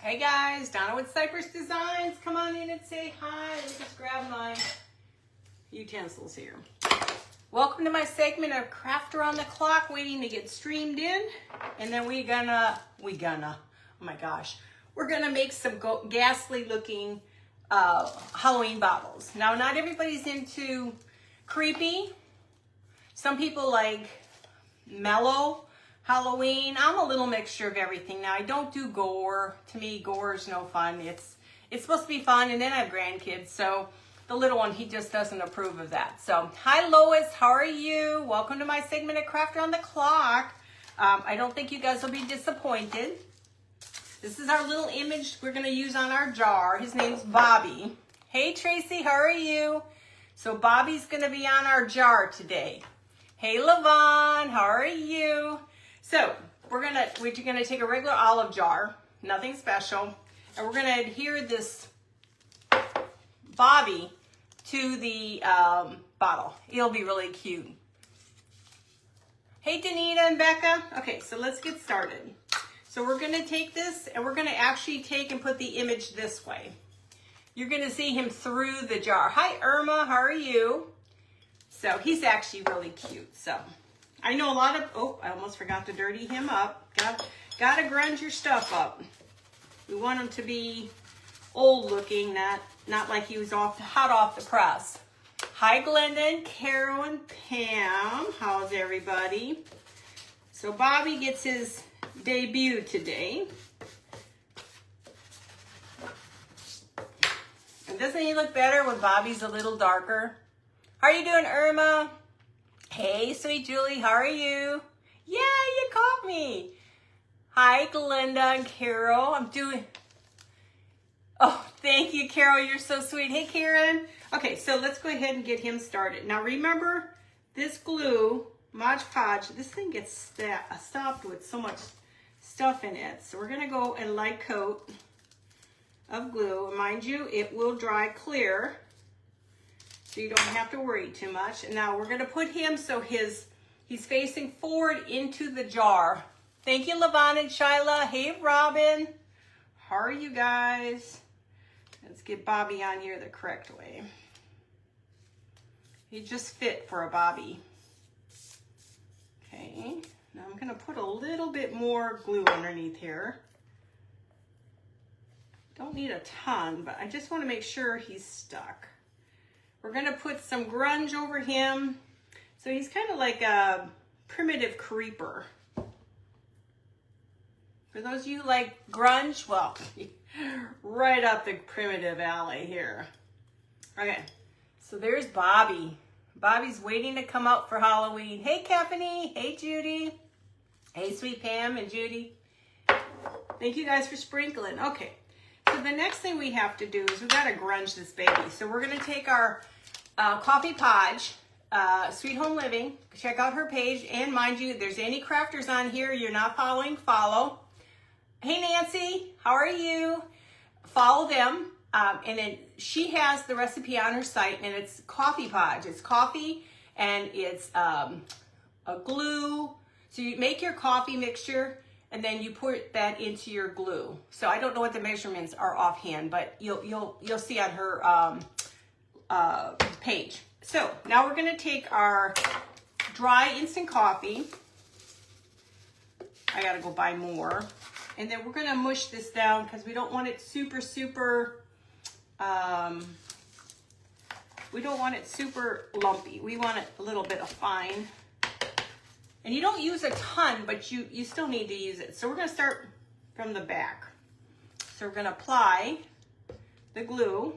Hey guys, Donna with Cypress Designs. Come on in and say hi. Let me just grab my utensils here. Welcome to my segment of Craft Around the Clock, waiting to get streamed in. And then we're gonna, make some ghastly looking Halloween bottles. Now, not everybody's into creepy. Some people like mellow Halloween. I'm a little mixture of everything. Now, I don't do gore. To me, gore is no fun. It's supposed to be fun, and then I have grandkids, so the little one, he just doesn't approve of that. So, hi Lois, how are you? Welcome to my segment of Craft Around the Clock. I don't think you guys will be disappointed. This is our little image we're going to use on our jar. His name's Bobby. Hey Tracy, how are you? So Bobby's going to be on our jar today. Hey Levon, how are you? So we're gonna take a regular olive jar, nothing special, and we're gonna adhere this Bobby to the bottle. It'll be really cute. Hey Danita and Becca. Okay, so let's get started. So we're gonna take this and we're gonna actually take and put the image this way. You're gonna see him through the jar. Hi Irma, how are you? So he's actually really cute. So I know a lot of, oh, I almost forgot to dirty him up. Gotta grunge your stuff up. We want him to be old looking, not like he was hot off the press. Hi Glenda and Carol and Pam. How's everybody? So Bobby gets his debut today. And doesn't he look better when Bobby's a little darker? How are you doing, Irma? Hey, sweet Julie, how are you? Yeah, you caught me. Hi, Glenda and Carol. Oh, thank you, Carol. You're so sweet. Hey, Karen. Okay, so let's go ahead and get him started. Now, remember, this glue, Mod Podge, this thing gets stopped with so much stuff in it. So we're going to go and light coat of glue. Mind you, it will dry clear, so you don't have to worry too much. And now we're going to put him so he's facing forward into the jar. Thank you, Levon and Shyla. Hey, Robin. How are you guys? Let's get Bobby on here the correct way. He just fit for a Bobby. Okay, now I'm going to put a little bit more glue underneath here. Don't need a ton, but I just want to make sure he's stuck. We're going to put some grunge over him. So he's kind of like a primitive creeper. For those of you who like grunge, well, right up the primitive alley here. Okay, so there's Bobby. Bobby's waiting to come out for Halloween. Hey, Caffany. Hey, Judy. Hey, sweet Pam and Judy. Thank you guys for sprinkling. Okay. So the next thing we have to do is we got to grunge this baby. So we're going to take our Coffee Podge, Sweet Home Living. Check out her page. And mind you, if there's any crafters on here you're not following, follow. Hey, Nancy. How are you? Follow them. And then she has the recipe on her site, and it's Coffee Podge. It's coffee, and it's a glue. So you make your coffee mixture, and then you put that into your glue. So I don't know what the measurements are offhand, but you'll see on her page. So now we're going to take our dry instant coffee. I got to go buy more. And then we're going to mush this down because we don't want it super we don't want it super lumpy. We want it a little bit of fine. And you don't use a ton, but you still need to use it. So we're going to start from the back. So we're going to apply the glue.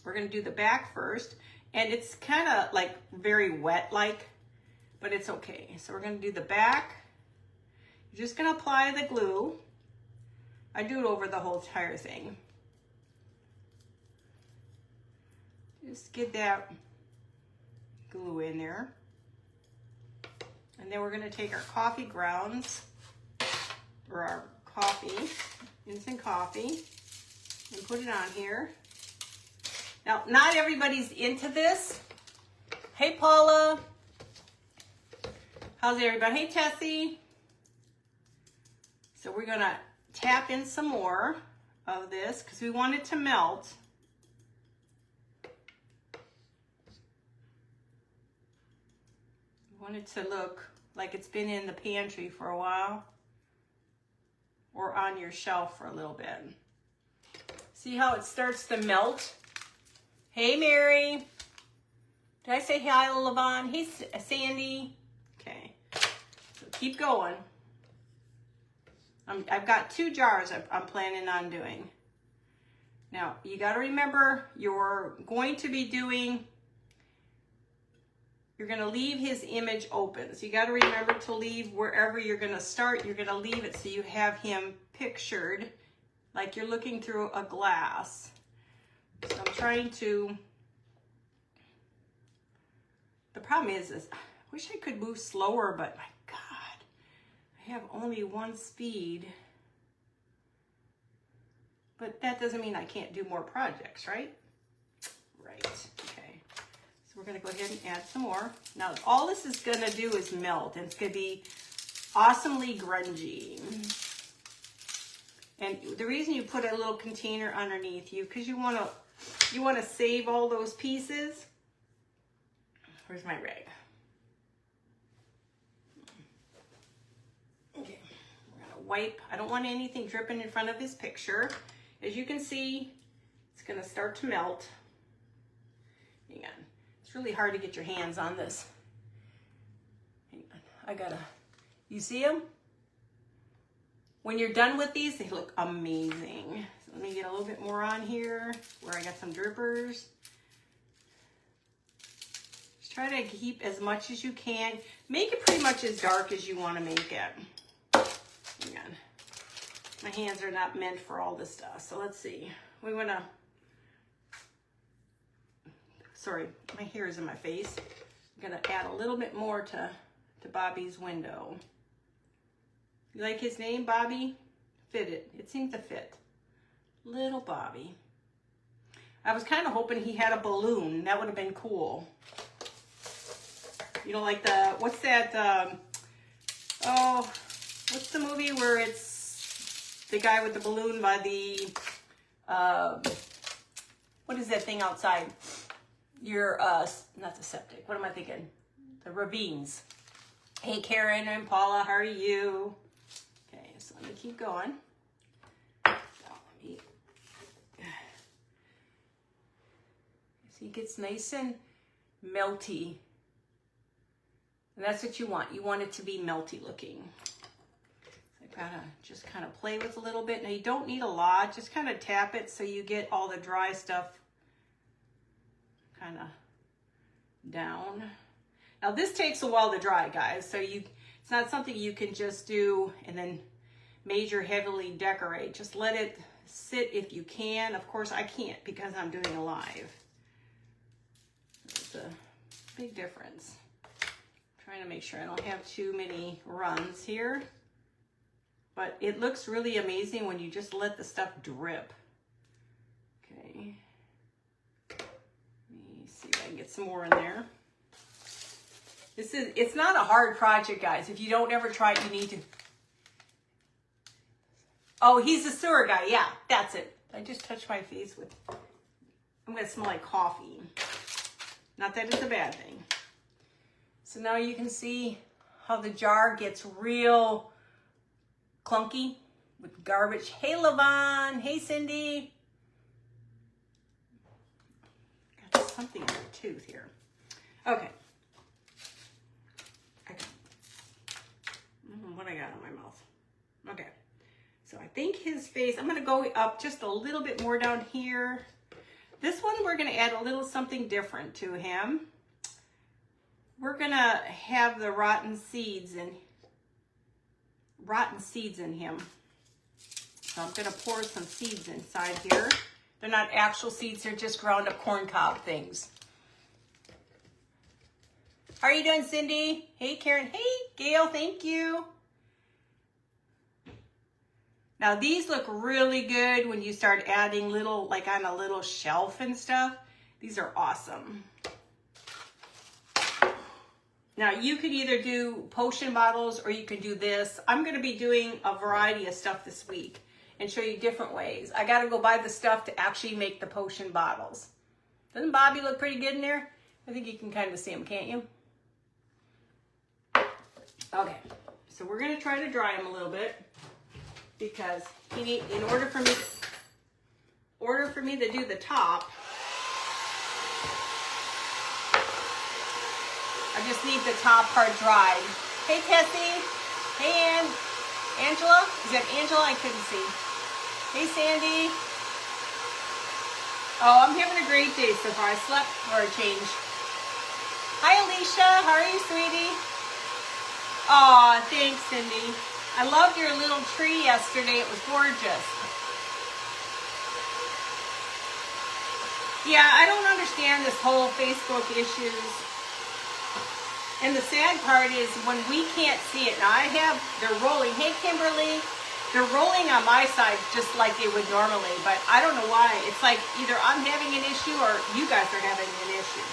We're going to do the back first. And it's kind of like very wet-like, but it's okay. So we're going to do the back. You're just going to apply the glue. I do it over the whole entire thing. Just get that glue in there. And then we're going to take our coffee grounds, or our coffee, instant coffee, and put it on here. Now, not everybody's into this. Hey, Paula. How's everybody? Hey, Tessie. So we're going to tap in some more of this because we want it to melt. We want it to look like it's been in the pantry for a while or on your shelf for a little bit. See how it starts to melt? Hey, Mary. Did I say hi, Levon? Hey, Sandy. Okay, so keep going. I've got 2 jars I'm planning on doing. Now, you got to remember, you're going to leave his image open. So you got to remember to leave wherever you're going to start, you're going to leave it so you have him pictured like you're looking through a glass. So I'm trying to, the problem is I wish I could move slower, but my God, I have only 1 speed. But that doesn't mean I can't do more projects, right? Right, okay. So we're gonna go ahead and add some more. Now, all this is gonna do is melt, and it's gonna be awesomely grungy. And the reason you put a little container underneath you, because you wanna save all those pieces. Where's my rag? Okay, we're gonna wipe. I don't want anything dripping in front of his picture. As you can see, it's gonna start to melt. Hang on, it's really hard to get your hands on this. Hang on, you see them? When you're done with these, they look amazing. So let me get a little bit more on here where I got some drippers. Just try to keep as much as you can. Make it pretty much as dark as you wanna make it. Hang on. My hands are not meant for all this stuff. So let's see. We want to, sorry, my hair is in my face. I'm going to add a little bit more to Bobby's window. You like his name, Bobby? Fit it. It seemed to fit. Little Bobby. I was kind of hoping he had a balloon. That would have been cool. You know, like what's that, what's the movie where it's the guy with the balloon by the, what is that thing outside? Your, not the septic, what am I thinking? The ravines. Hey, Karen and Paula, how are you? Okay, so let me keep going. So he gets nice and melty. And that's what you want. You want it to be melty looking. Gotta just kind of play with a little bit. Now you don't need a lot, just kind of tap it so you get all the dry stuff kind of down. Now this takes a while to dry, guys, so it's not something you can just do and then major heavily decorate. Just let it sit if you can. Of course I can't because I'm doing a live. It's a big difference. I'm trying to make sure I don't have too many runs here. But it looks really amazing when you just let the stuff drip. Okay. Let me see if I can get some more in there. It's not a hard project, guys. If you don't ever try it, you need to. Oh, he's the sewer guy. Yeah, that's it. I just touched my face with, I'm gonna smell like coffee. Not that it's a bad thing. So now you can see how the jar gets real clunky with garbage. Hey, Levon. Hey, Cindy. Got something in my tooth here. Okay. What I got on my mouth. Okay. So I think his face, I'm going to go up just a little bit more down here. This one, we're going to add a little something different to him. We're going to have the rotten seeds in him. So I'm going to pour some seeds inside here. They're not actual seeds, they're just ground up corn cob things. How are you doing, Cindy? Hey, Karen. Hey, Gail, thank you. Now these look really good when you start adding little, like on a little shelf and stuff. These are awesome. Now you could either do potion bottles or you can do this. I'm going to be doing a variety of stuff this week and show you different ways. I got to go buy the stuff to actually make the potion bottles. Doesn't Bobby look pretty good in there? I think you can kind of see him, can't you? Okay, so we're going to try to dry him a little bit because in order for me to do the top, I just need the top part dried. Hey, Tessie. Hey, Angela. Is that Angela? I couldn't see. Hey, Sandy. Oh, I'm having a great day so far. I slept for a change. Hi, Alicia. How are you, sweetie? Aw, thanks, Cindy. I loved your little tree yesterday. It was gorgeous. Yeah, I don't understand this whole Facebook issues. And the sad part is when we can't see it. Now they're rolling. Hey, Kimberly. They're rolling on my side just like they would normally, but I don't know why. It's like either I'm having an issue or you guys are having an issue.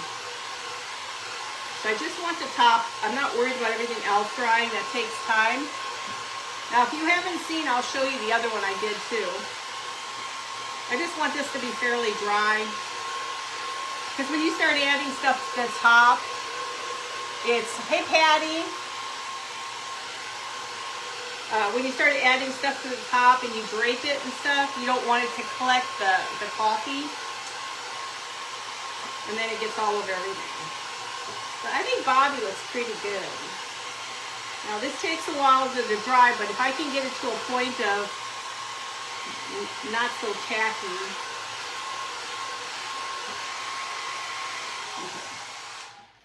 So I just want the top. I'm not worried about everything else drying. That takes time. Now, if you haven't seen, I'll show you the other one I did too. I just want this to be fairly dry. Because when you start adding stuff to the top, it's, hey Patty, when you start adding stuff to the top and you drape it and stuff, you don't want it to collect the coffee. And then it gets all over everything. But I think Bobby looks pretty good. Now this takes a while to dry, but if I can get it to a point of not so tacky.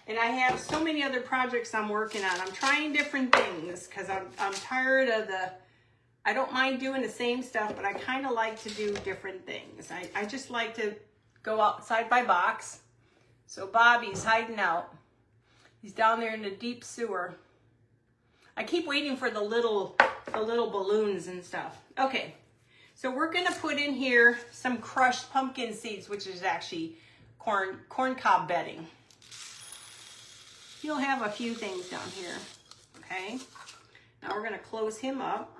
And I have so many other projects I'm working on. I'm trying different things because I'm tired of I don't mind doing the same stuff, but I kind of like to do different things. I just like to go outside my box. So Bobby's hiding out. He's down there in the deep sewer. I keep waiting for the little balloons and stuff. Okay, so we're gonna put in here some crushed pumpkin seeds, which is actually corn cob bedding. You'll have a few things down here, okay? Now we're gonna close him up.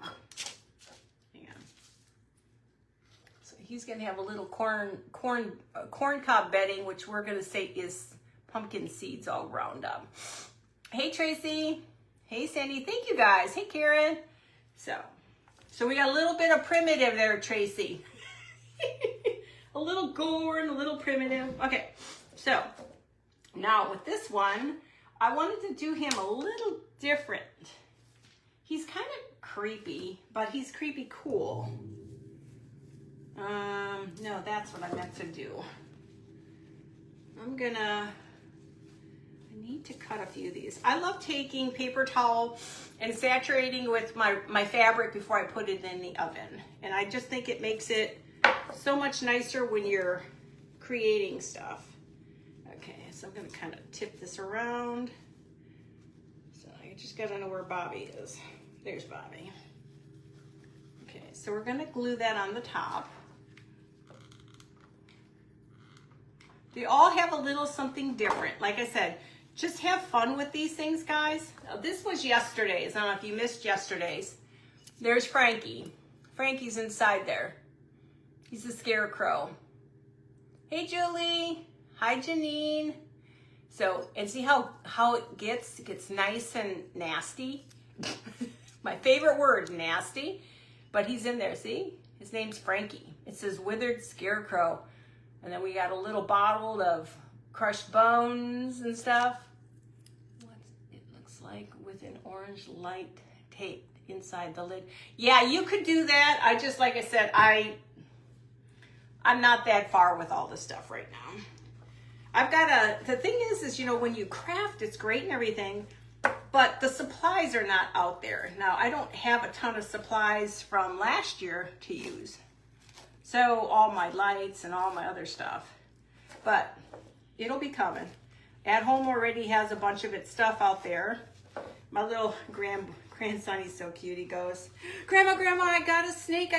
Hang on. So he's gonna have a little corn cob bedding, which we're gonna say is pumpkin seeds all ground up. Hey Tracy, hey Sandy, thank you guys. Hey Karen. So we got a little bit of primitive there, Tracy. A little corn, a little primitive. Okay, so now with this one, I wanted to do him a little different. He's kind of creepy, but he's creepy cool. No, that's what I meant to do. I need to cut a few of these. I love taking paper towel and saturating with my fabric before I put it in the oven. And I just think it makes it so much nicer when you're creating stuff. Okay, so I'm gonna kind of tip this around. So I just gotta know where Bobby is. There's Bobby. Okay, so we're gonna glue that on the top. They all have a little something different. Like I said, just have fun with these things, guys. Now, this was yesterday's. I don't know if you missed yesterday's. There's Frankie. Frankie's inside there. He's a scarecrow. Hey, Julie. Hi, Janine. So, and see how it gets nice and nasty? My favorite word, nasty. But he's in there, see? His name's Frankie. It says withered scarecrow. And then we got a little bottle of crushed bones and stuff. What it looks like with an orange light tape inside the lid. Yeah, you could do that. I just, like I said, I'm not that far with all this stuff right now. I've got the thing is, you know, when you craft, it's great and everything, but the supplies are not out there. Now, I don't have a ton of supplies from last year to use. So all my lights and all my other stuff, but it'll be coming. At Home already has a bunch of its stuff out there. My little grandson, he's so cute. He goes, Grandma, I got a snake.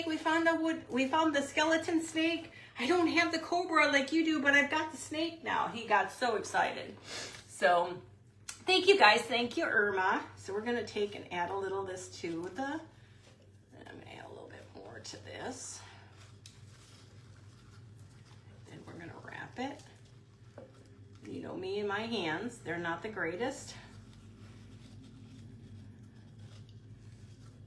We found the skeleton snake. I don't have the cobra like you do, but I've got the snake now. He got so excited. So Thank you guys. Thank you, Irma. So we're going to take and add a little of this to the, I'm going to add a little bit more to this. Then we're going to wrap it. You know me and my hands, they're not the greatest.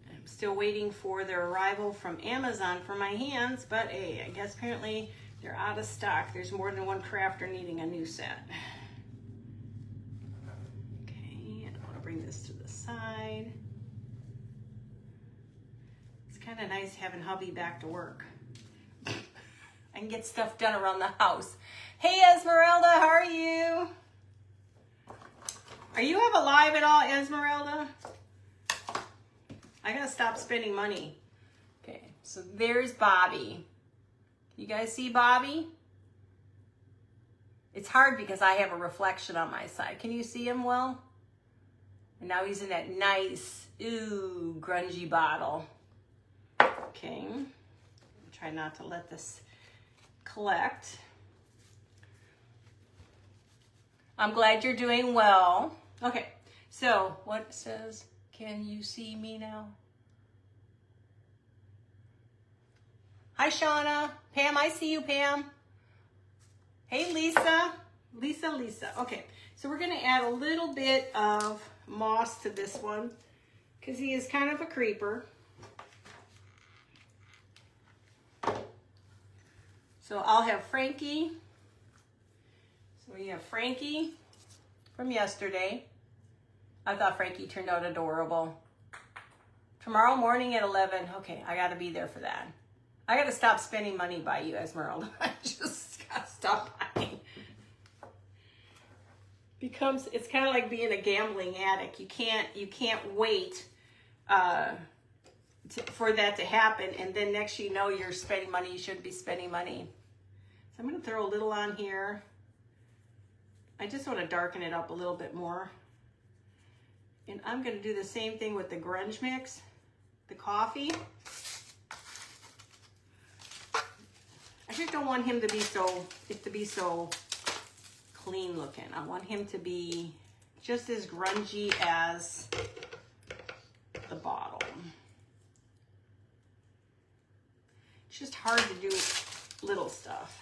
I'm still waiting for their arrival from Amazon for my hands, but hey, I guess apparently they're out of stock. There's more than one crafter needing a new set. Okay, and I want to bring this to the side. It's kind of nice having hubby back to work. I can get stuff done around the house. Hey Esmeralda, how are you? Are you have a live at all, Esmeralda? I gotta stop spending money. Okay, so there's Bobby. You guys see Bobby? It's hard because I have a reflection on my side. Can you see him well? And now he's in that nice, ooh, grungy bottle. Okay, try not to let this collect. I'm glad you're doing well. Okay, so what says, can you see me now? Hi, Shauna. Pam, I see you, Pam. Hey, Lisa. Lisa. Okay, so we're gonna add a little bit of moss to this one because he is kind of a creeper. So I'll have Frankie. So we have Frankie from yesterday. I thought Frankie turned out adorable. Tomorrow morning at 11. Okay, I gotta be there for that. I gotta stop spending money by you, Esmeralda. I just gotta stop buying. It's kind of like being a gambling addict. You can't wait for that to happen, and then next you know you're spending money you shouldn't be spending money. So I'm gonna throw a little on here. I just want to darken it up a little bit more. And I'm going to do the same thing with the grunge mix, the coffee. I just don't want him to be so clean looking. I want him to be just as grungy as the bottle. It's just hard to do little stuff.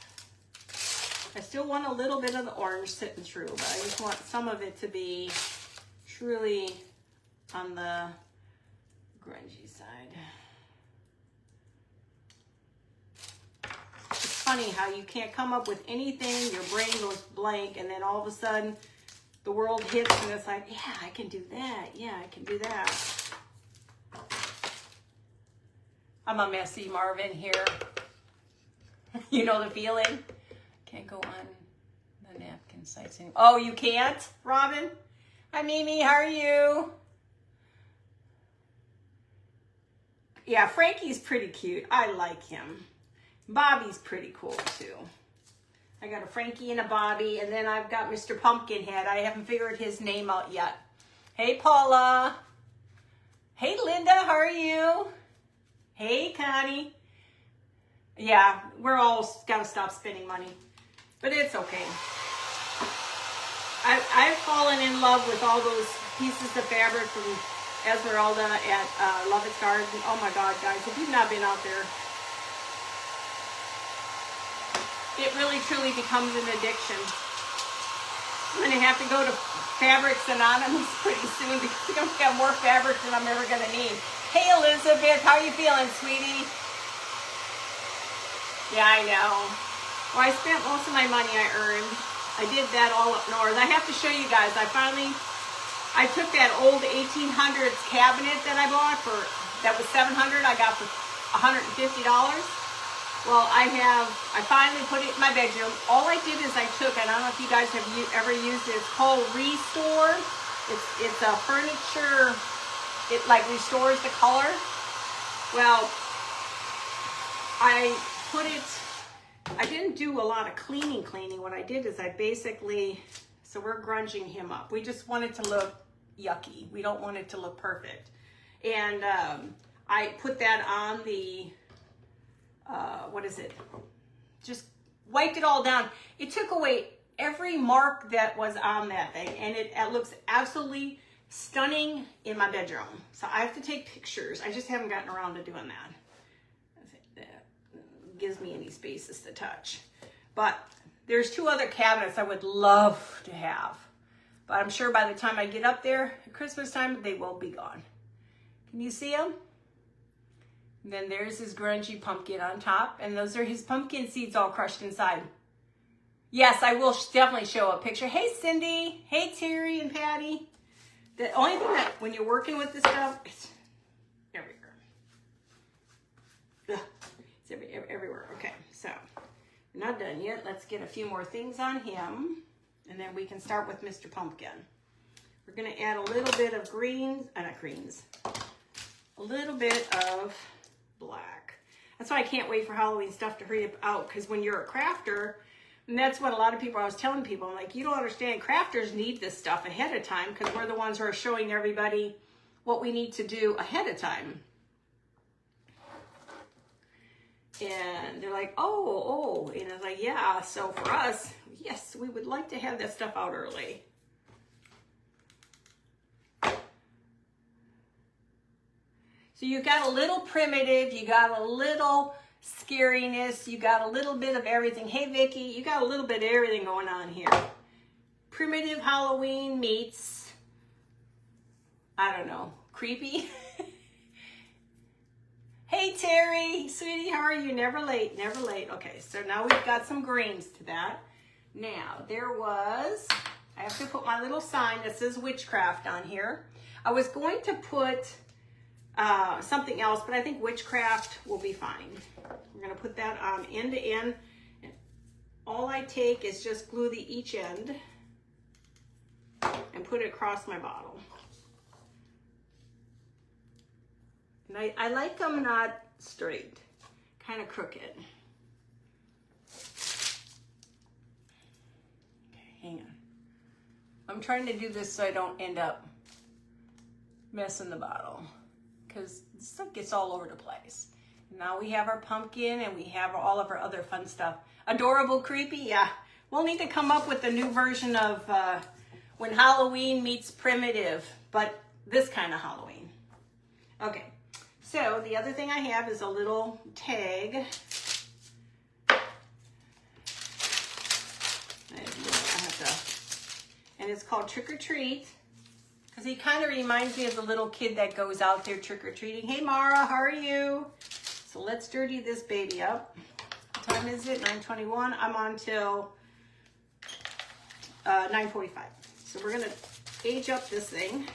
I still want a little bit of the orange sitting through, but I just want some of it to be truly on the grungy side. It's funny how you can't come up with anything, your brain goes blank, and then all of a sudden the world hits and it's like, yeah, I can do that. Yeah, I can do that. I'm a messy Marvin here. You know the feeling? Can't go on the napkin sites anymore. Oh, you can't, Robin? Hi, Mimi. How are you? Yeah, Frankie's pretty cute. I like him. Bobby's pretty cool, too. I got a Frankie and a Bobby, and then I've got Mr. Pumpkinhead. I haven't figured his name out yet. Hey, Paula. Hey, Linda. How are you? Hey, Connie. Yeah, we're all got to stop spending money. But it's okay. I've fallen in love with all those pieces of fabric from Esmeralda at Lovett's Garden. Oh my God, guys, if you've not been out there, it really truly becomes an addiction. I'm going to have to go to Fabrics Anonymous pretty soon because I'm going to have more fabrics than I'm ever going to need. Hey, Elizabeth, how are you feeling, sweetie? Yeah, I know. Well, I spent most of my money I earned. I did that all up north. I have to show you guys. I took that old 1800s cabinet that I bought that was $700. I got for $150. Well, I finally put it in my bedroom. All I did is I don't know if you guys have ever used it. It's called Restore. It's a furniture. It like restores the color. Well, I didn't do a lot of cleaning. What I did is so we're grunging him up. We just want it to look yucky. We don't want it to look perfect. And I put that on the, just wiped it all down. It took away every mark that was on that thing, and it looks absolutely stunning in my bedroom. So I have to take pictures. I just haven't gotten around to doing that. That gives me any spaces to touch. But there's 2 other cabinets I would love to have. But I'm sure by the time I get up there at Christmas time, they will be gone. Can you see them? And then there's his grungy pumpkin on top. And those are his pumpkin seeds all crushed inside. Yes, I will definitely show a picture. Hey, Cindy. Hey, Terry and Patty. The only thing that when you're working with this stuff, it's everywhere. Ugh, it's everywhere. Okay, so we're not done yet. Let's get a few more things on him, and then we can start with Mr. Pumpkin. We're going to add a little bit of greens, not greens, a little bit of black. That's why I can't wait for Halloween stuff to hurry up out, because when you're a crafter, and that's what a lot of people, I was telling people, I'm like, you don't understand, crafters need this stuff ahead of time because we're the ones who are showing everybody what we need to do ahead of time. And they're like, oh, and I was like, yeah, so for us, yes, we would like to have that stuff out early. So you got a little primitive, you got a little scariness, you got a little bit of everything. Hey, Vicky, you got a little bit of everything going on here. Primitive Halloween meets, I don't know, creepy. Hey, Terry, sweetie, how are you? Never late, never late. Okay, so now we've got some greens to that. Now, I have to put my little sign that says witchcraft on here. I was going to put something else, but I think witchcraft will be fine. We're going to put that on end to end. All I take is just glue each end and put it across my bottle. And I like them not straight, kind of crooked. Okay, hang on. I'm trying to do this so I don't end up messing the bottle, because stuff gets all over the place. Now we have our pumpkin and we have all of our other fun stuff. Adorable, creepy, yeah. We'll need to come up with a new version of when Halloween meets primitive, but this kind of Halloween. Okay, so the other thing I have is a little tag. And it's called Trick or Treat. Because he kind of reminds me of the little kid that goes out there trick-or-treating. Hey, Mara, how are you? So let's dirty this baby up. What time is it? 9:21. I'm on till 9:45. So we're going to age up this thing.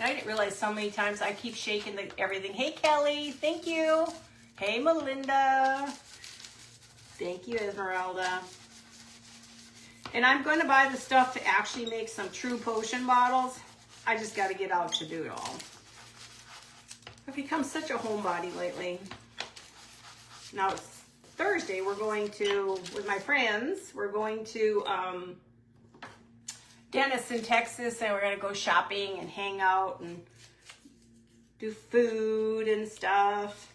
I didn't realize so many times I keep shaking everything. Hey, Kelly. Thank you. Hey, Melinda. Thank you, Esmeralda. And I'm going to buy the stuff to actually make some true potion bottles. I just got to get out to do it all. I've become such a homebody lately. Now it's Thursday. We're going to, with my friends, we're going to Denison, Texas, and we're going to go shopping and hang out and do food and stuff.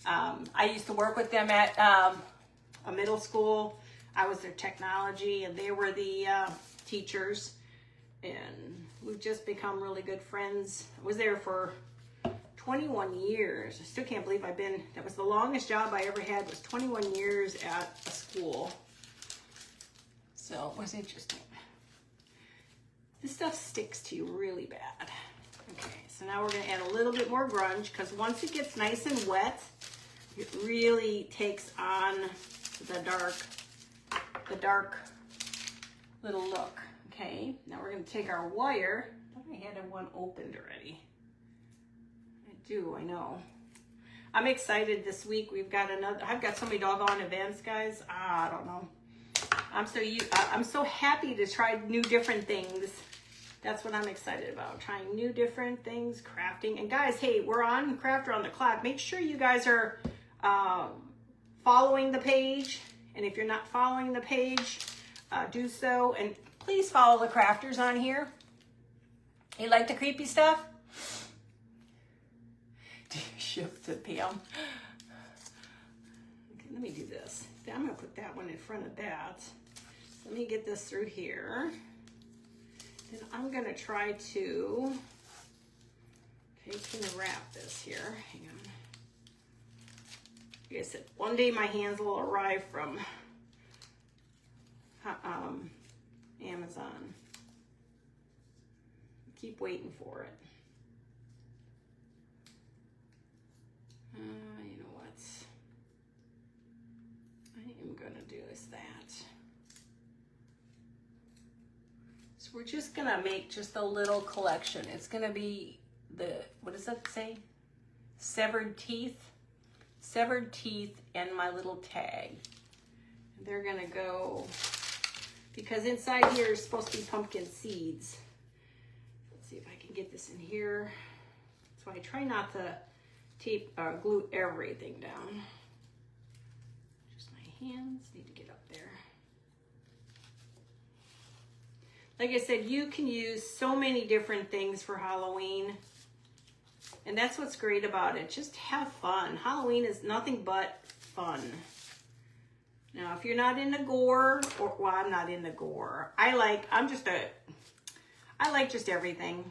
I used to work with them at a middle school. I was their technology and they were the teachers, and we've just become really good friends. I was there for 21 years. I still can't believe that was the longest job I ever had, was 21 years at a school. So it was interesting. This stuff sticks to you really bad. Okay, so now we're gonna add a little bit more grunge, because once it gets nice and wet, it really takes on the dark little look. Okay, now we're going to take our wire. I thought I had one opened already. I know. I'm excited this week. I've got so many doggone events, guys. I don't know. I'm so happy to try new different things. That's what I'm excited about. Trying new different things, crafting. And guys, hey, we're on Craft Around the Clock. Make sure you guys are following the page, and if you're not following the page, do so, and please follow the crafters on here. You like the creepy stuff? Do you ship to Pam? let me do this. I'm gonna put that one in front of that. Let me get this through here. Then I'm gonna try to, okay, gonna wrap this here. Hang on. Like I said, one day my hands will arrive from Amazon. Keep waiting for it. You know what I am gonna do is that. So we're just gonna make just a little collection. It's gonna be the, what does that say? Severed teeth and my little tag. And they're gonna go, because inside here is supposed to be pumpkin seeds. Let's see if I can get this in here. So I try not to glue everything down. Just my hands need to get up there. Like I said, you can use so many different things for Halloween. And that's what's great about it. Just have fun. Halloween is nothing but fun. Now, if you're not into gore, or, well, I'm not into gore. I like just everything.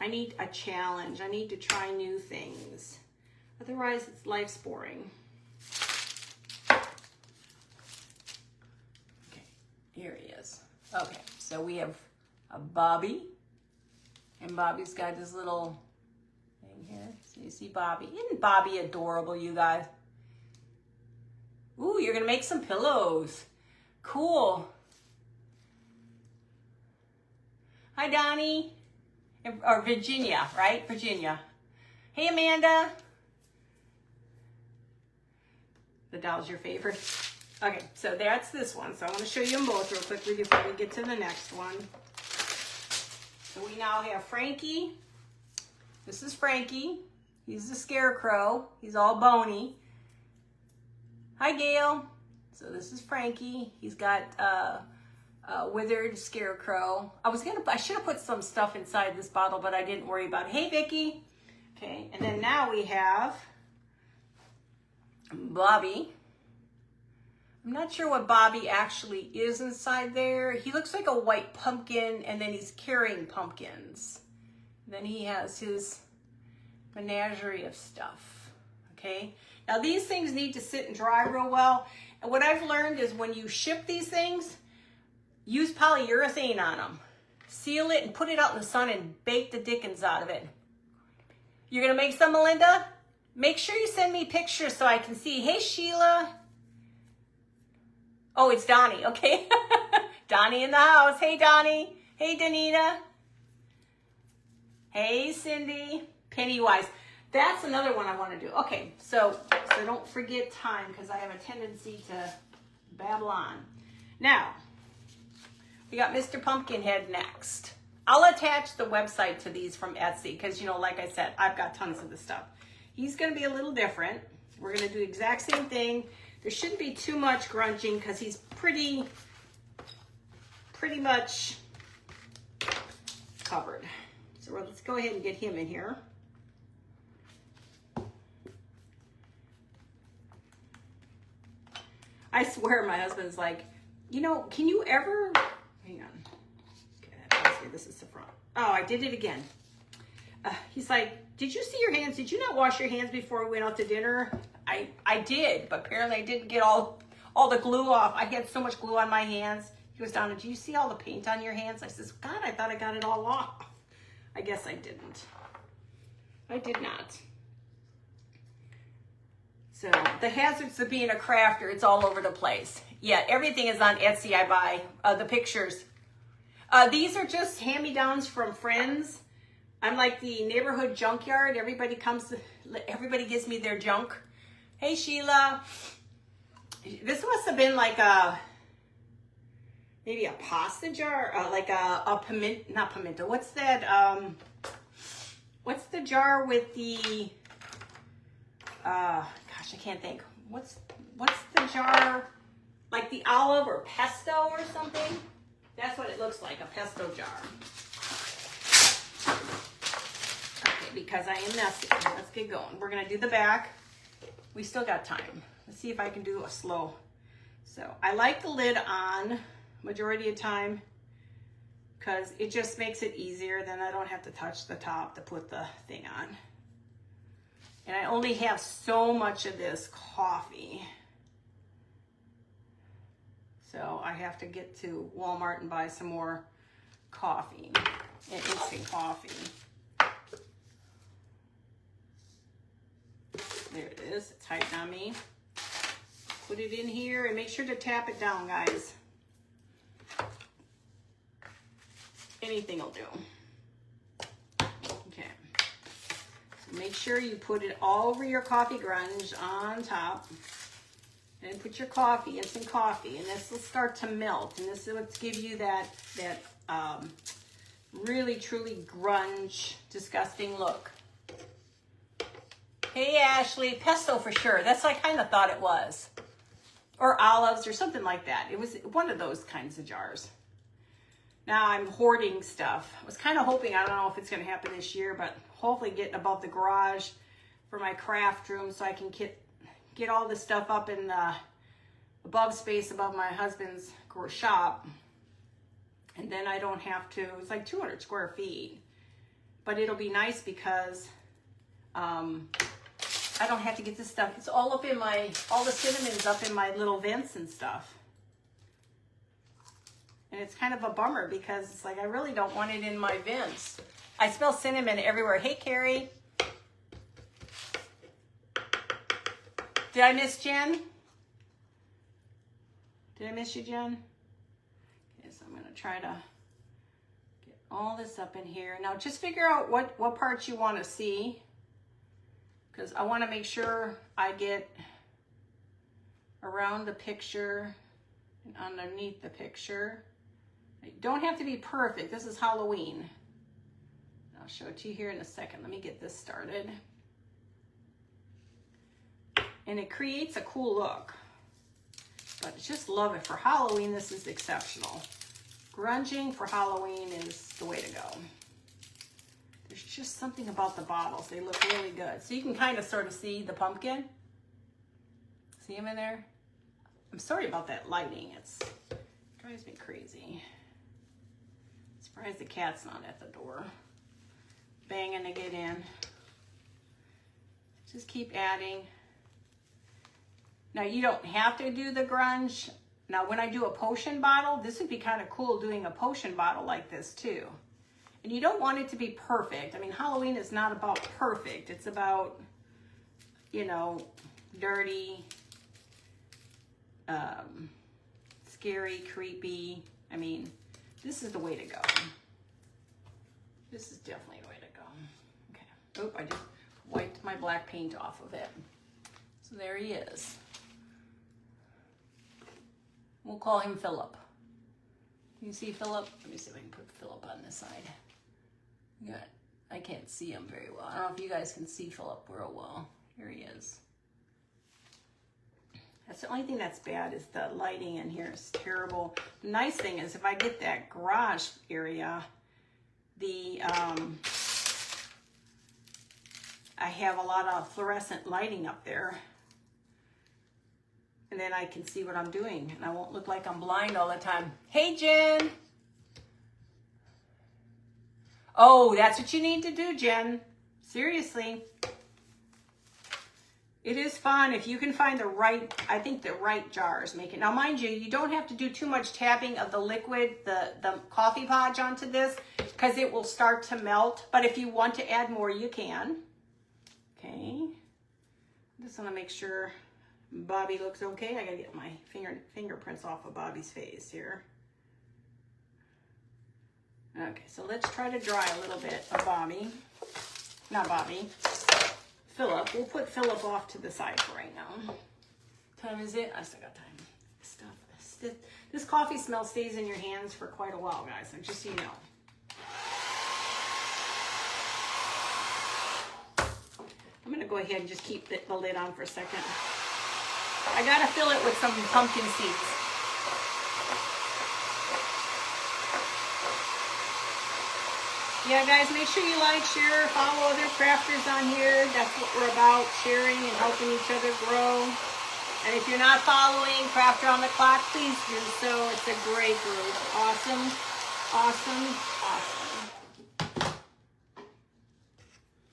I need a challenge. I need to try new things. Otherwise, life's boring. Okay, here he is. Okay, so we have a Bobby. And Bobby's got his little thing here. So you see Bobby. Isn't Bobby adorable, you guys? Ooh, you're going to make some pillows. Cool. Hi, Donnie. Or Virginia, right? Virginia. Hey, Amanda. The doll's your favorite. Okay, so that's this one. So I want to show you them both real quickly before we get to the next one. So we now have Frankie. This is Frankie. He's the scarecrow. He's all bony. Hi, Gail. So this is Frankie. He's got withered scarecrow. I should have put some stuff inside this bottle, but I didn't worry about it. Hey, Vicky. Okay, and then now we have Bobby. I'm not sure what Bobby actually is inside there. He looks like a white pumpkin, and then he's carrying pumpkins. Then he has his menagerie of stuff, okay? Now, these things need to sit and dry real well. And what I've learned is when you ship these things, use polyurethane on them. Seal it and put it out in the sun and bake the dickens out of it. You're going to make some, Melinda? Make sure you send me pictures so I can see. Hey, Sheila. Oh, it's Donnie, okay. Donnie in the house. Hey, Donnie. Hey, Danita. Hey, Cindy. Pennywise. That's another one I want to do. Okay, so don't forget time because I have a tendency to babble on. Now, we got Mr. Pumpkinhead next. I'll attach the website to these from Etsy because, you know, like I said, I've got tons of this stuff. He's going to be a little different. We're going to do the exact same thing. There shouldn't be too much grunching because he's pretty much covered. So let's go ahead and get him in here. I swear my husband's like, you know, can you ever, hang on. Okay, this is the front. Oh, I did it again. He's like, did you see your hands? Did you not wash your hands before we went out to dinner? I did, but apparently I didn't get all the glue off. I had so much glue on my hands. He goes, Donna, do you see all the paint on your hands? I says, God, I thought I got it all off. I guess I didn't. I did not. So the hazards of being a crafter, it's all over the place. Yeah, everything is on Etsy. I buy the pictures. These are just hand-me-downs from friends. I'm like the neighborhood junkyard. Everybody gives me their junk. Hey, Sheila. This must have been like maybe a pasta jar, like a pimento, not pimento. What's that? What's the jar with the, gosh, I can't think. What's the jar, like the olive or pesto or something? That's what it looks like, a pesto jar. Okay, because I am messy. Let's get going. We're gonna do the back. We still got time. Let's see if I can do a slow. So I like the lid on majority of time because it just makes it easier. Then I don't have to touch the top to put the thing on. And I only have so much of this coffee. So I have to get to Walmart and buy some more coffee, instant coffee. There it is, it's tight on me. Put it in here and make sure to tap it down, guys. Anything will do. Okay. So make sure you put it all over your coffee grunge on top. And put your coffee, instant coffee, and this will start to melt. And this is what's give you that really, truly grunge, disgusting look. Hey, Ashley, pesto for sure. That's what I kind of thought it was. Or olives or something like that. It was one of those kinds of jars. Now I'm hoarding stuff. I was kind of hoping, I don't know if it's going to happen this year, but hopefully getting above the garage for my craft room so I can get all this stuff up in the above space above my husband's shop. And then I don't have to, it's like 200 square feet. But it'll be nice because I don't have to get this stuff. It's all up in all the cinnamon's up in my little vents and stuff. And it's kind of a bummer because it's like I really don't want it in my vents. I smell cinnamon everywhere. Hey, Carrie. Did I miss Jen? Did I miss you, Jen? Okay, so I'm going to try to get all this up in here. Now just figure out what parts you want to see. Because I want to make sure I get around the picture and underneath the picture. You don't have to be perfect. This is Halloween. I'll show it to you here in a second. Let me get this started. And it creates a cool look. But I just love it. For Halloween, this is exceptional. Grunging for Halloween is the way to go. There's just something about the bottles. They look really good. So you can kind of sort of see the pumpkin. See him in there? I'm sorry about that lighting. It drives me crazy. Surprised the cat's not at the door. Banging to get in. Just keep adding. Now you don't have to do the grunge. Now when I do a potion bottle, this would be kind of cool doing a potion bottle like this too. And you don't want it to be perfect. I mean, Halloween is not about perfect. It's about, you know, dirty, scary, creepy. I mean, this is the way to go. This is definitely the way to go. Okay. Oop, I just wiped my black paint off of it. So there he is. We'll call him Philip. Can you see Philip? Let me see if I can put Philip on this side. Good. I can't see him very well. I don't know if you guys can see Philip real well. Here he is. That's the only thing that's bad is the lighting in here is terrible. The nice thing is if I get that garage area, I have a lot of fluorescent lighting up there. And then I can see what I'm doing and I won't look like I'm blind all the time. Hey, Jen. Oh, that's what you need to do, Jen. Seriously. It is fun if you can find the right jars. Make it. Now, mind you, you don't have to do too much tapping of the liquid, the coffee podge onto this because it will start to melt. But if you want to add more, you can. Okay. Just want to make sure Bobby looks okay. I gotta get my fingerprints off of Bobby's face here. Okay, so let's try to dry a little bit of Bobby. Not Bobby. Philip. We'll put Philip off to the side for right now. Time is it? I still got time. This coffee smell stays in your hands for quite a while, guys. So just so you know. I'm gonna go ahead and just keep the lid on for a second. I gotta fill it with some pumpkin seeds. Yeah, guys, make sure you like, share, follow other crafters on here. That's what we're about, sharing and helping each other grow. And if you're not following Crafter on the Clock, please do so. It's a great group. Awesome, awesome, awesome.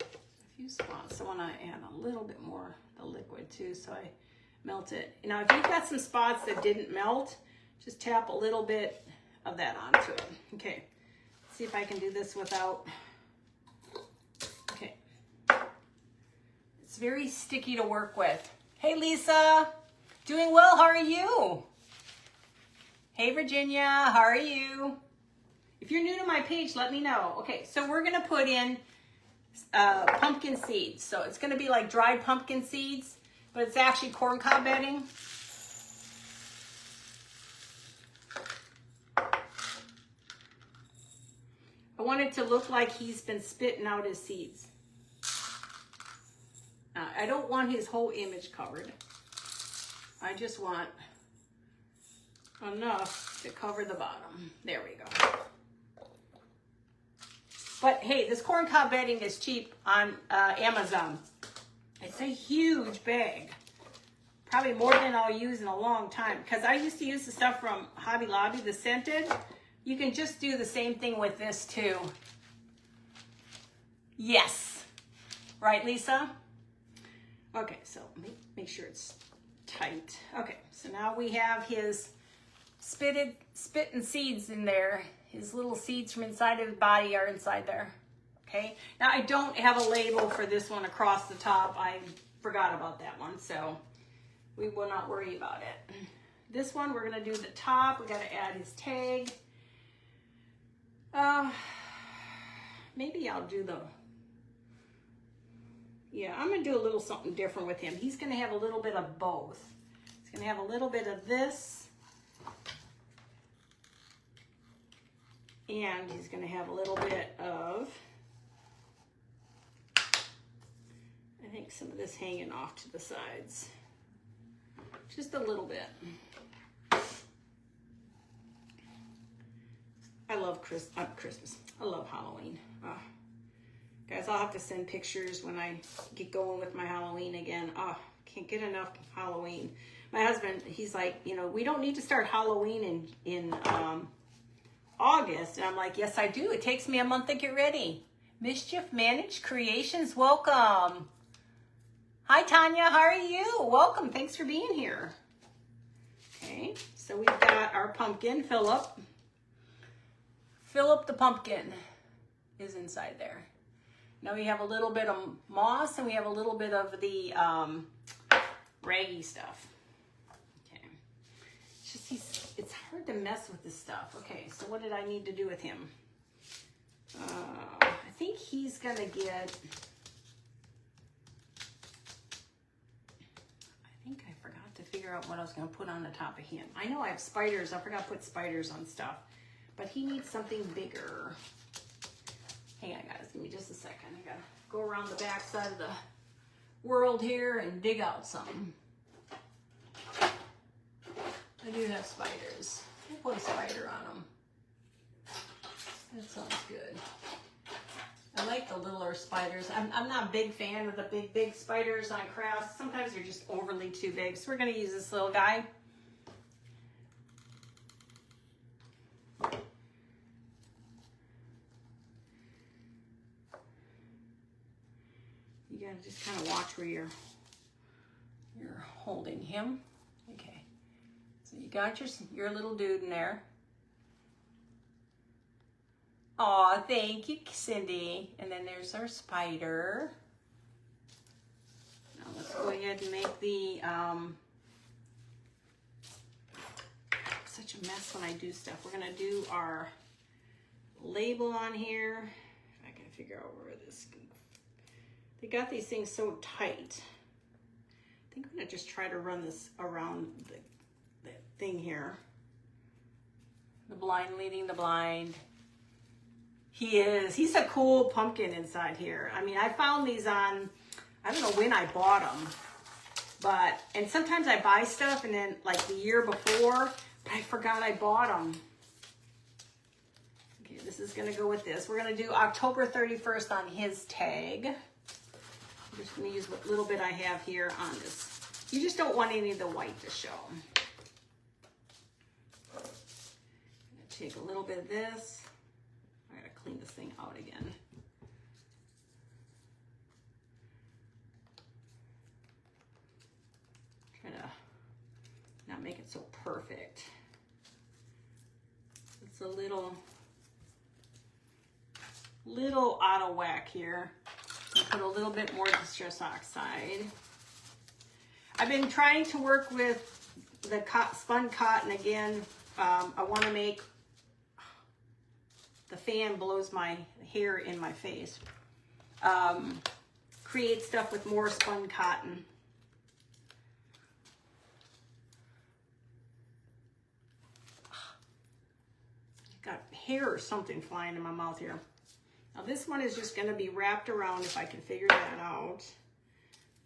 A few spots. I want to add a little bit more of the liquid too, so I melt it. Now, if you've got some spots that didn't melt, just tap a little bit of that onto it. Okay. See if I can do this without, okay. It's very sticky to work with. Hey, Lisa, doing well, how are you? Hey, Virginia, how are you? If you're new to my page, let me know. Okay, so we're gonna put in pumpkin seeds. So it's gonna be like dried pumpkin seeds, but it's actually corncob bedding. I want it to look like he's been spitting out his seeds. I don't want his whole image covered. I just want enough to cover the bottom. There we go. But hey, this corncob bedding is cheap on Amazon. It's a huge bag. Probably more than I'll use in a long time. Because I used to use the stuff from Hobby Lobby, the scented. You can just do the same thing with this too. Yes. Right, Lisa? Okay, so make sure it's tight. Okay, so now we have his spitting seeds in there. His little seeds from inside of his body are inside there. Okay, now I don't have a label for this one across the top. I forgot about that one, so we will not worry about it. This one, we're gonna do the top. We gotta add his tag. Maybe I'll do I'm gonna do a little something different with him. He's gonna have a little bit of both. He's gonna have a little bit of this, and he's gonna have a little bit of, I think some of this hanging off to the sides. Just a little bit. I love Christmas. I love Halloween. Guys, I'll have to send pictures when I get going with my Halloween again. Can't get enough Halloween. My husband, he's like, we don't need to start Halloween in August. And I'm like, yes, I do. It takes me a month to get ready. Mischief Managed Creations, welcome. Hi, Tanya. How are you? Welcome. Thanks for being here. Okay, so we've got our pumpkin, Philip. Philip the pumpkin is inside there. Now we have a little bit of moss and we have a little bit of the raggy stuff. Okay, it's hard to mess with this stuff. Okay, so what did I need to do with him? I think he's gonna get, I think I forgot to figure out what I was gonna put on the top of him. I know I have spiders. I forgot to put spiders on stuff. But he needs something bigger. Hang on, guys. Give me just a second. I gotta go around the back side of the world here and dig out something. I do have spiders. I'll put a spider on them. That sounds good. I like the littler spiders. I'm not a big fan of the big spiders on crafts. Sometimes they're just overly too big. So we're gonna use this little guy. You gotta just kind of watch where you're holding him. Okay, so you got your little dude in there. Aw, thank you, Cindy. And then there's our spider. Now let's go ahead and make the such a mess when I do stuff. We're gonna do our label on here. If I can figure out where this. They got these things so tight. I think I'm gonna just try to run this around the thing here. The blind leading the blind. He's a cool pumpkin inside here. I mean, I found these on, I don't know when I bought them, and sometimes I buy stuff and then like the year before, but I forgot I bought them. Okay, This is going to go with this. We're going to do October 31st on his tag. I'm just going to use what little bit I have here on this. You just don't want any of the white to show. I'm going to take a little bit of this. I got to clean this thing out again. Try to not make it so perfect. It's a little out of whack here. I'll put a little bit more Distress Oxide. I've been trying to work with the spun cotton again. I want to make, the fan blows my hair in my face. Create stuff with more spun cotton. Got hair or something flying in my mouth here. Now this one is just going to be wrapped around if I can figure that out. Let's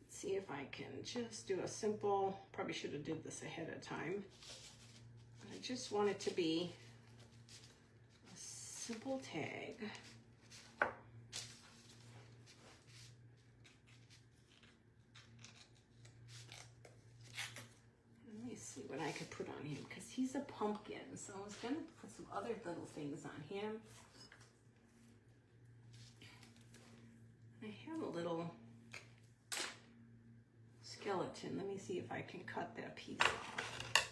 see if I can just do a simple, probably should have did this ahead of time. I just want it to be a simple tag. Let me see what I could put on him because he's a pumpkin. So I was going to put some other little things on him. I have a little skeleton. Let me see if I can cut that piece off.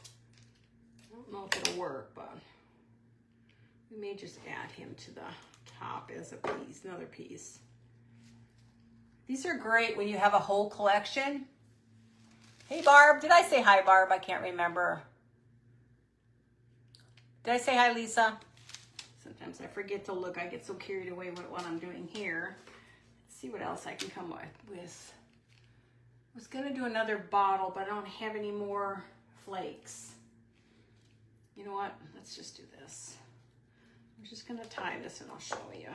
I don't know if it'll work, but we may just add him to the top as a piece, another piece. These are great when you have a whole collection. Hey, Barb. Did I say hi, Barb? I can't remember. Did I say hi, Lisa? Sometimes I forget to look. I get so carried away with what I'm doing here. Let's see what else I can come up with. I was going to do another bottle, but I don't have any more flakes. You know what? Let's just do this. I'm just going to tie this and I'll show you.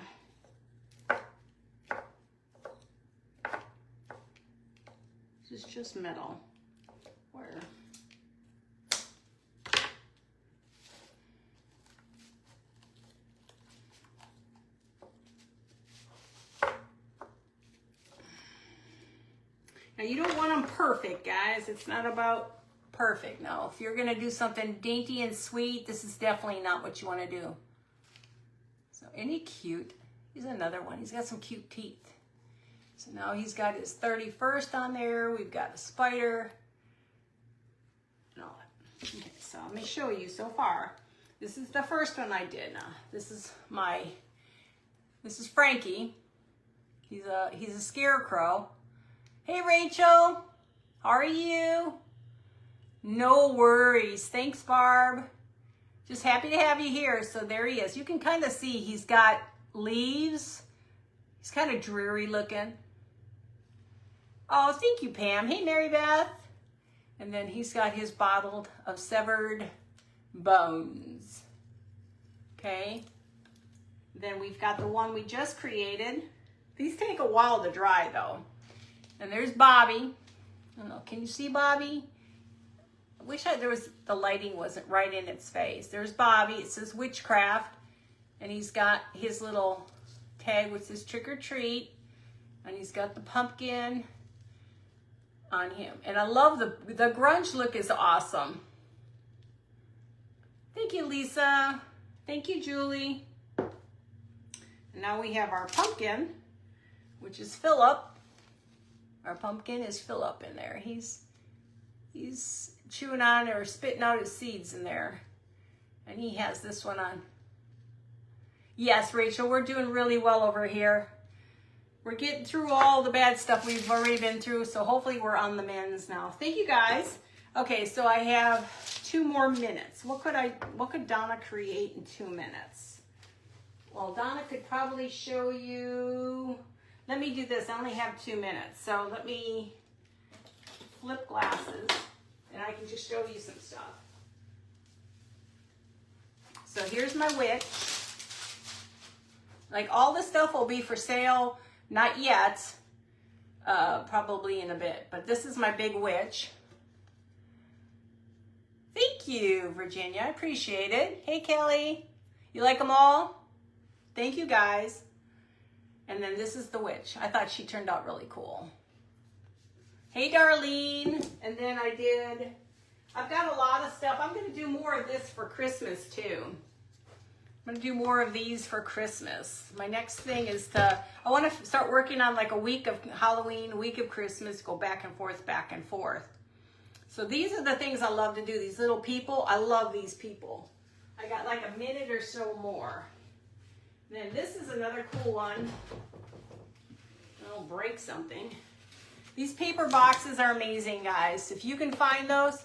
This is just metal. Where? Now you don't want them perfect, guys. It's not about perfect. No, if you're gonna do something dainty and sweet, this is definitely not what you want to do. So, isn't he cute? He's another one. He's got some cute teeth. So now he's got his 31st on there. We've got a spider. And all that. Okay, so let me show you so far. This is the first one I did. Now, this is Frankie. He's a scarecrow. Hey, Rachel. How are you? No worries. Thanks, Barb. Just happy to have you here. So there he is. You can kind of see he's got leaves. He's kind of dreary looking. Oh, thank you, Pam. Hey, Mary Beth. And then he's got his bottle of severed bones. Okay. Then we've got the one we just created. These take a while to dry, though. And there's Bobby. I don't know. Can you see Bobby? I wish the lighting wasn't right in its face. There's Bobby. It says Witchcraft. And he's got his little tag which says Trick or Treat. And he's got the pumpkin on him. And I love the grunge look is awesome. Thank you, Lisa. Thank you, Julie. And now we have our pumpkin, which is Philip. Our pumpkin is Philip in there. He's chewing on or spitting out his seeds in there. And he has this one on. Yes, Rachel, we're doing really well over here. We're getting through all the bad stuff we've already been through, so hopefully we're on the mends now. Thank you, guys. Okay, so I have 2 more minutes. What could Donna create in 2 minutes? Well, Donna could probably show you. Let me do this. I only have 2 minutes, so let me flip glasses, and I can just show you some stuff. So here's my witch. Like, all this stuff will be for sale. Not yet, probably in a bit, but this is my big witch. Thank you, Virginia, I appreciate it. Hey, Kelly, you like them all? Thank you, guys. And then this is the witch. I thought she turned out really cool. Hey, Darlene. And then I've got a lot of stuff. I'm going to do more of this for Christmas, too. I'm going to do more of these for Christmas. My next thing is I want to start working on like a week of Halloween, a week of Christmas, go back and forth, back and forth. So these are the things I love to do. These little people, I love these people. I got like a minute or so more. Then this is another cool one. I'll break something. These paper boxes are amazing, guys. If you can find those.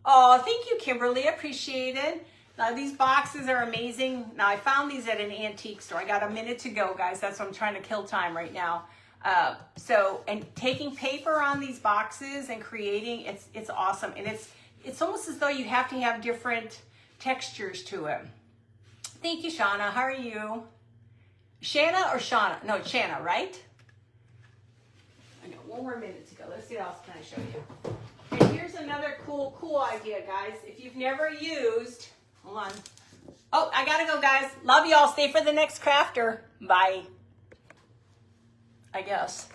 Oh, thank you, Kimberly. I appreciate it. Now, these boxes are amazing. Now, I found these at an antique store. I got a minute to go, guys. That's why I'm trying to kill time right now. And taking paper on these boxes and creating, it's awesome. And it's almost as though you have to have different textures to it. Thank you, Shauna. How are you? Shanna or Shauna? No, it's Shanna, right? I got one more minute to go. Let's see what else can I show you. And here's another cool idea, guys. If you've never used, hold on. Oh, I gotta go, guys. Love y'all. Stay for the next crafter. Bye. I guess.